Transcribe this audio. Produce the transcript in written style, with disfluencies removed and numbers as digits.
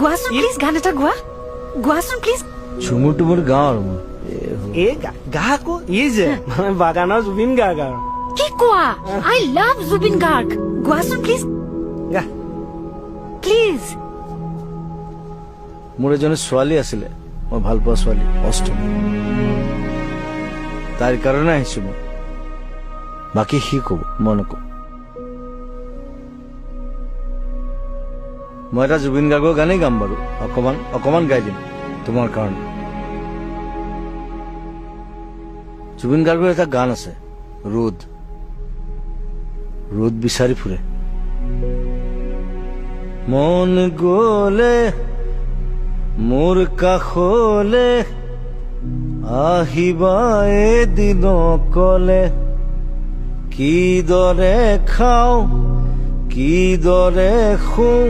গোৱাচোন please, গান এটা গোৱাচোন please. Jhumur তুমুৰ গাওঁ আৰু মই এই গা আকৌ ই যে মানে বাগানৰ জুবিন গাৰ্গ আৰু কি কোৱা? I love Zubeen Garg. গোৱাচোন প্লিজ গা। প্লিজ। মোৰ এজনী ছোৱালী আছিলে, মই ভাল পোৱা ছোৱালী, অষ্টমী। তাইৰ কাৰণে আহিছো মই, বাকী সি কব, মই নকওঁ। মই এটা জুবিন গাৰ্গৰ গানেই গাম বাৰু, অকমান গাই দিম তোমাৰ কাৰণে। জুবিন গাৰ্গৰ এটা গান আছে, ৰ'দ বিচাৰি ফুৰে। মন গলে মোৰ কাষলে আহিবা এদিন কলে, কিদৰে খাওঁ কিদৰে শুওঁ